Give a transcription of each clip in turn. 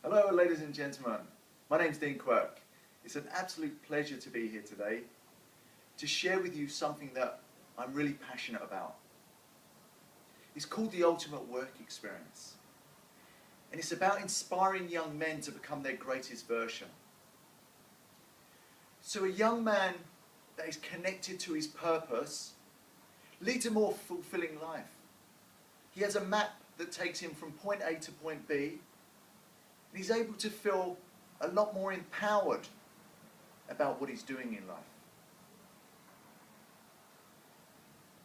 Hello ladies and gentlemen, my name's Dean Quirk. It's an absolute pleasure to be here today to share with you something that I'm really passionate about. It's called the Ultimate Work Experience, and it's about inspiring young men to become their greatest version. So a young man that is connected to his purpose leads a more fulfilling life. He has a map that takes him from point A to point B, and he's able to feel a lot more empowered about what he's doing in life.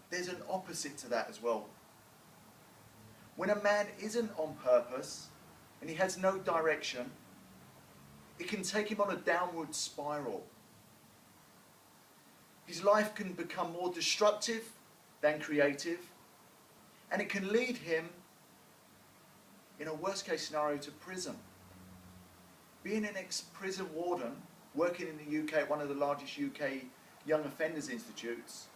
There's an opposite to that as well. When a man isn't on purpose and he has no direction, it can take him on a downward spiral. His life can become more destructive than creative, and it can lead him, in a worst case scenario, to prison. Being an ex-prison warden, working in the UK at one of the largest UK young offenders institutes,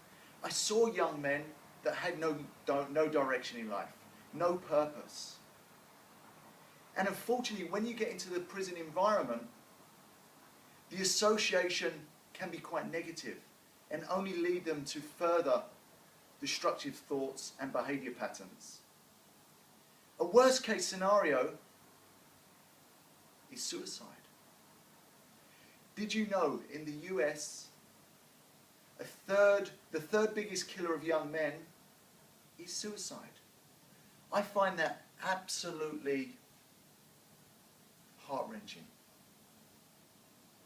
I saw young men that had no direction in life, no purpose. And unfortunately, when you get into the prison environment, the association can be quite negative and only lead them to further destructive thoughts and behaviour patterns. A worst case scenario is suicide. Did you know in the US, the third biggest killer of young men is suicide? I find that absolutely heart-wrenching.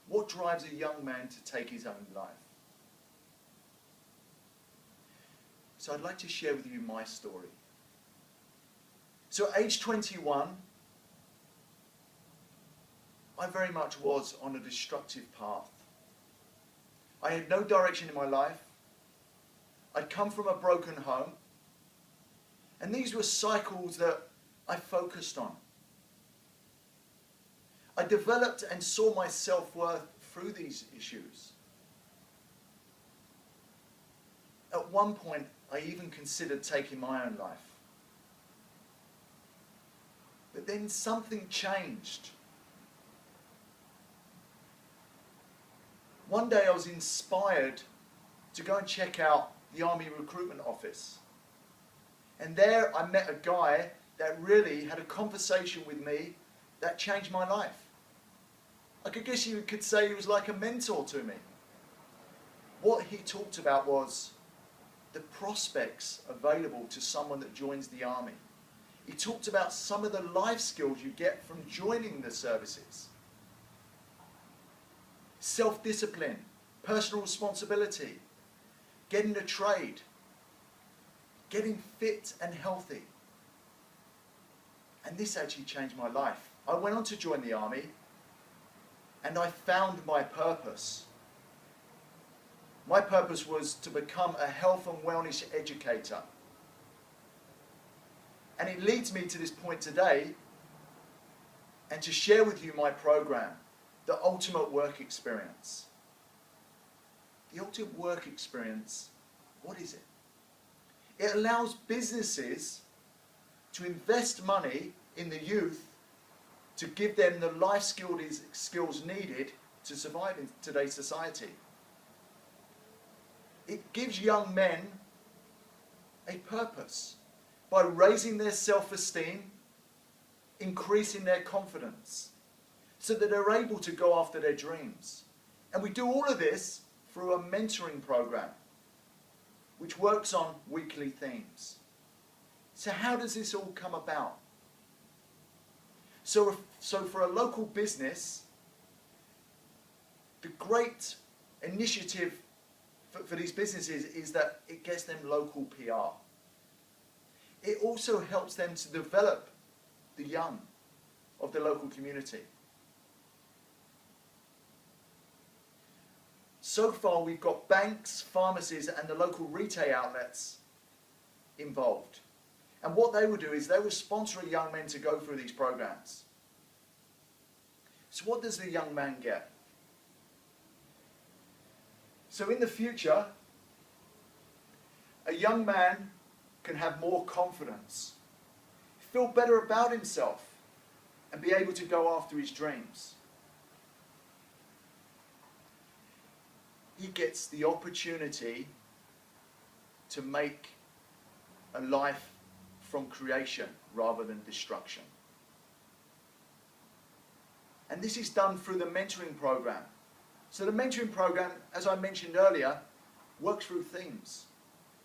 What drives a young man to take his own life? So I'd like to share with you my story. So at age 21, I very much was on a destructive path. I had no direction in my life. I'd come from a broken home. And these were cycles that I focused on. I developed and saw my self-worth through these issues. At one point, I even considered taking my own life. But then something changed. One day I was inspired to go and check out the Army recruitment office. And there I met a guy that really had a conversation with me that changed my life. I guess you could say he was like a mentor to me. What he talked about was the prospects available to someone that joins the Army. He talked about some of the life skills you get from joining the services. Self-discipline, personal responsibility, getting a trade, getting fit and healthy. And this actually changed my life. I went on to join the Army and I found my purpose. My purpose was to become a health and wellness educator. And it leads me to this point today and to share with you my program, the Ultimate Work Experience. The Ultimate Work Experience, what is it? It allows businesses to invest money in the youth to give them the life skills needed to survive in today's society. It gives young men a purpose by raising their self-esteem, increasing their confidence, so that they're able to go after their dreams. And we do all of this through a mentoring program, which works on weekly themes. So how does this all come about? So for a local business, the great initiative for these businesses is that it gets them local PR. It also helps them to develop the young of the local community. So far we've got banks, pharmacies and the local retail outlets involved. And what they will do is they will sponsor a young man to go through these programs. So what does the young man get? So in the future, a young man can have more confidence, feel better about himself, and be able to go after his dreams. He gets the opportunity to make a life from creation rather than destruction. And this is done through the mentoring program. So the mentoring program, as I mentioned earlier, works through themes.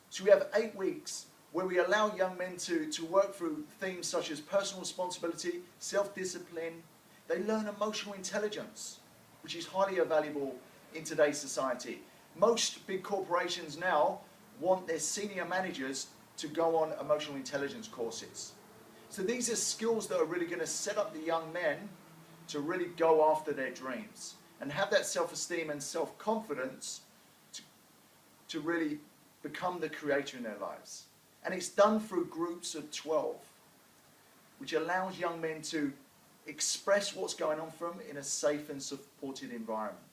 So we have 8 weeks where we allow young men to work through themes such as personal responsibility, self-discipline. They learn emotional intelligence, which is highly valuable in today's society. Most big corporations now want their senior managers to go on emotional intelligence courses. So these are skills that are really going to set up the young men to really go after their dreams and have that self-esteem and self-confidence to really become the creator in their lives. And it's done through groups of 12, which allows young men to express what's going on for them in a safe and supported environment.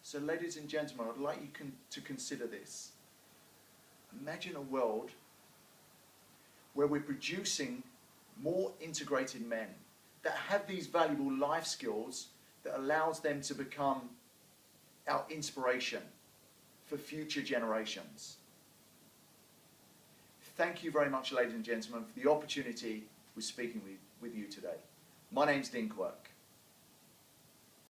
So ladies and gentlemen, I'd like you to consider this. Imagine a world where we're producing more integrated men that have these valuable life skills that allows them to become our inspiration for future generations. Thank you very much, ladies and gentlemen, for the opportunity with speaking with you today. My name's Dean Quirk.